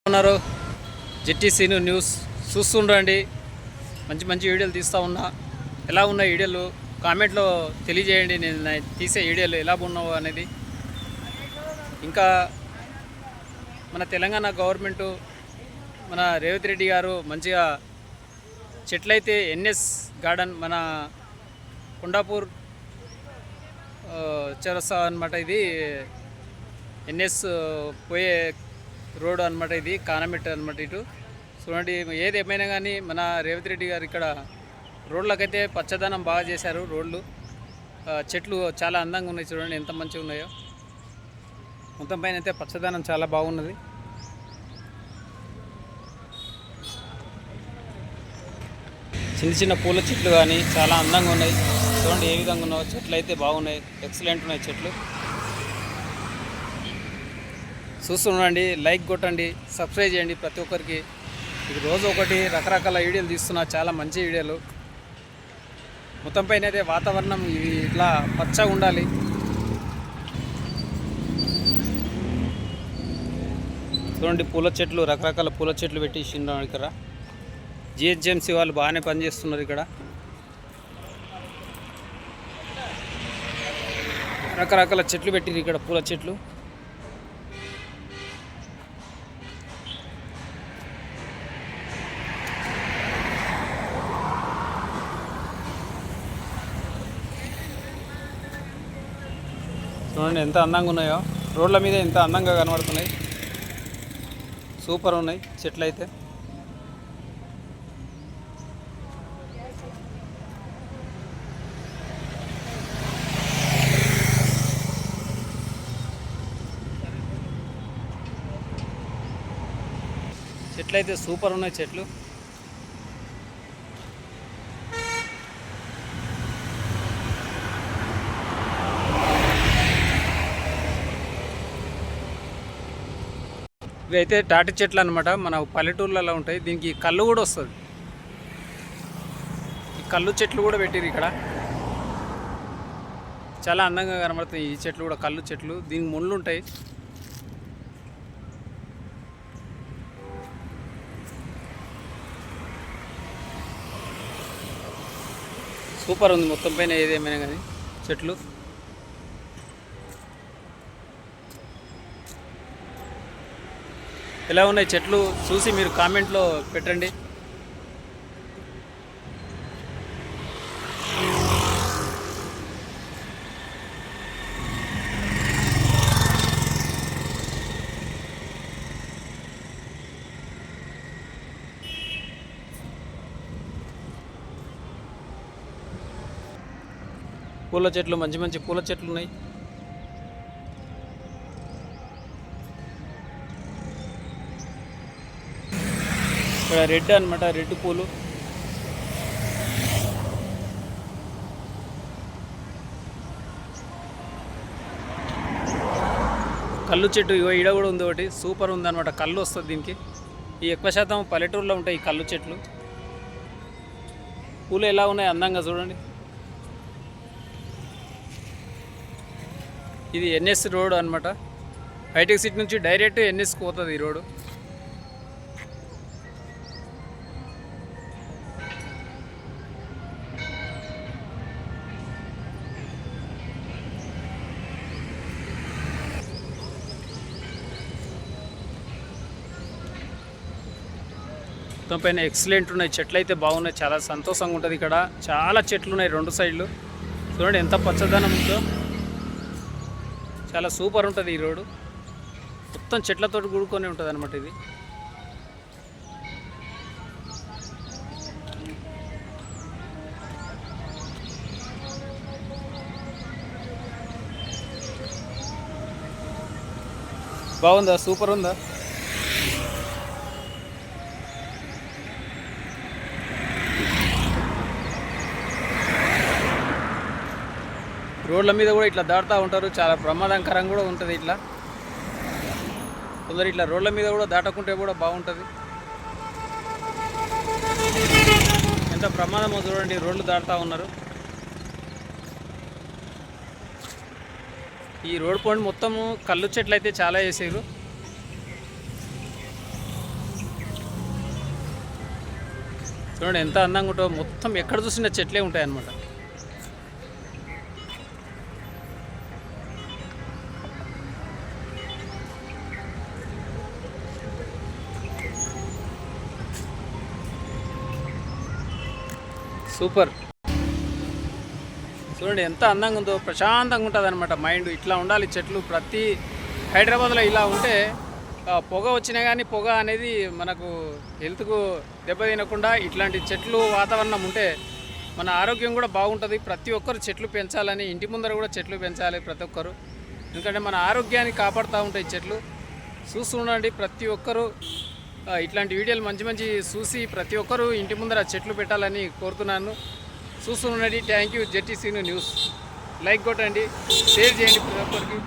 ఉన్నారు జెట్టీసీ న్యూస్ చూస్తుండండి. మంచి మంచి వీడియోలు తీస్తూ ఉన్నా. ఎలా ఉన్నాయి వీడియోలు కామెంట్లో తెలియజేయండి. నేను తీసే వీడియోలు ఎలా ఉన్నావు అనేది. ఇంకా మన తెలంగాణ గవర్నమెంటు మన రేవంత్ రెడ్డి గారు మంచిగా చెట్లయితే ఎన్ఎస్ గార్డెన్ మన కొండాపూర్ చౌరస్తా అనమాట. ఇది ఎన్ఎస్ పోయే రోడ్ అనమాట. ఇది కానమెట్ అనమాట. ఇటు చూడండి. ఏది ఏమైనా కానీ మన రేవంత్ రెడ్డి గారు ఇక్కడ రోడ్లకైతే పచ్చదనం బాగా చేశారు. రోడ్లు చెట్లు చాలా అందంగా ఉన్నాయి. చూడండి ఎంత మంచిగా ఉన్నాయో. మొత్తం పైన అయితే పచ్చదనం చాలా బాగున్నది. చిన్న చిన్న పూల చెట్లు కానీ చాలా అందంగా ఉన్నాయి. చూడండి ఏ విధంగా ఉన్నాయో. చెట్లు అయితే బాగున్నాయి, ఎక్సలెంట్ ఉన్నాయి చెట్లు. చూస్తుండండి, లైక్ కొట్టండి, సబ్స్క్రైబ్ చేయండి ప్రతి ఒక్కరికి. ఇది రోజు ఒకటి రకరకాల వీడియోలు తీస్తున్నా, చాలా మంచి వీడియోలు. మొత్తం పైన అయితే వాతావరణం ఇవి ఇట్లా పచ్చగా ఉండాలి. చూడండి పూల చెట్లు, రకరకాల పూల చెట్లు పెట్టిస్తున్నారు ఇక్కడ. జిహెచ్ఎంసీ వాళ్ళు బాగానే పనిచేస్తున్నారు ఇక్కడ. రకరకాల చెట్లు పెట్టిరు ఇక్కడ, పూల చెట్లు. చూడండి ఎంత అందంగా ఉన్నాయో. రోడ్ల మీద ఎంత అందంగా కనబడుతున్నాయి. సూపర్ ఉన్నాయి చెట్లు అయితే. చెట్లు అయితే సూపర్ ఉన్నాయి చెట్లు. ఇవి అయితే తాటి చెట్లు అనమాట. మన పల్లెటూర్లలో ఉంటాయి. దీనికి కళ్ళు కూడా వస్తుంది. ఈ కళ్ళు చెట్లు కూడా పెట్టిరు ఇక్కడ. చాలా అందంగా కనబడుతాయి ఈ చెట్లు కూడా, కళ్ళు చెట్లు. దీనికి ముళ్ళు ఉంటాయి. సూపర్ ఉంది మొత్తం పైన ఏదేమైనా కానీ చెట్లు. ఎలా ఉన్నాయి చెట్లు చూసి మీరు కామెంట్లో పెట్టండి. పూల చెట్లు, మంచి మంచి పూల చెట్లు ఉన్నాయి. ఇక్కడ రెడ్ అనమాట, రెడ్ పూలు. కళ్ళు చెట్టు ఈడ కూడా ఉంది ఒకటి, సూపర్ ఉంది అనమాట. కళ్ళు వస్తుంది దీనికి. ఈ ఎక్కువ శాతం పల్లెటూరులో ఉంటాయి ఈ కళ్ళు చెట్లు. పూలు ఎలా ఉన్నాయి అందంగా చూడండి. ఇది ఎన్ఎస్ రోడ్ అనమాట. హైటెక్ సిటీ నుంచి డైరెక్ట్ ఎన్ఎస్కి పోతుంది ఈ రోడ్డు. మొత్తం పైన ఎక్సలెంట్ ఉన్నాయి. చెట్లు అయితే బాగున్నాయి. చాలా సంతోషంగా ఉంటుంది ఇక్కడ. చాలా చెట్లు ఉన్నాయి రెండు సైడ్లు. చూడండి ఎంత పచ్చదనం ఉందో. చాలా సూపర్ ఉంటుంది ఈ రోడ్డు. మొత్తం చెట్లతో కూడుకొని ఉంటుంది అనమాట ఇది. బాగుందా? సూపర్ ఉందా? రోడ్ల మీద కూడా ఇట్లా దాటుతూ ఉంటారు. చాలా ప్రమాదకరంగా కూడా ఉంటుంది. ఇట్లా కొందరు ఇట్లా రోడ్ల మీద కూడా దాటకుంటే కూడా బాగుంటుంది. ఎంత ప్రమాదమో చూడండి. రోడ్లు దాటుతూ ఉన్నారు. ఈ రోడ్ పాయింట్ మొత్తము కళ్ళు చెట్లు అయితే చాలా వేసారు. చూడండి ఎంత అందంగా ఉంటుందో, మొత్తం ఎక్కడ చూసినా చెట్లే ఉంటాయి అన్నమాట. సూపర్. చూడండి ఎంత అందంగా ఉందో, ప్రశాంతంగా ఉంటుంది అనమాట మైండ్. ఇట్లా ఉండాలి చెట్లు. ప్రతి హైదరాబాద్లో ఇలా ఉంటే పొగ వచ్చినా కానీ పొగ అనేది మనకు హెల్త్కు దెబ్బతినకుండా ఇట్లాంటి చెట్లు వాతావరణం ఉంటే మన ఆరోగ్యం కూడా బాగుంటుంది. ప్రతి ఒక్కరు చెట్లు పెంచాలని, ఇంటి ముందర కూడా చెట్లు పెంచాలి ప్రతి ఒక్కరు. ఎందుకంటే మన ఆరోగ్యాన్ని కాపాడుతూ ఉంటాయి చెట్లు. చూస్తూ ఉండండి ప్రతి ఒక్కరు. ఇట్లాంటి వీడియోలు మంచి మంచి చూసి ప్రతి ఒక్కరు ఇంటి ముందర చెట్లు పెట్టాలని కోరుతున్నాను. చూస్తూ ఉండండి. Thank you. Jetti Seenu news. Like కొట్టండి, షేర్ చేయండి ప్రతి ఒక్కరికి.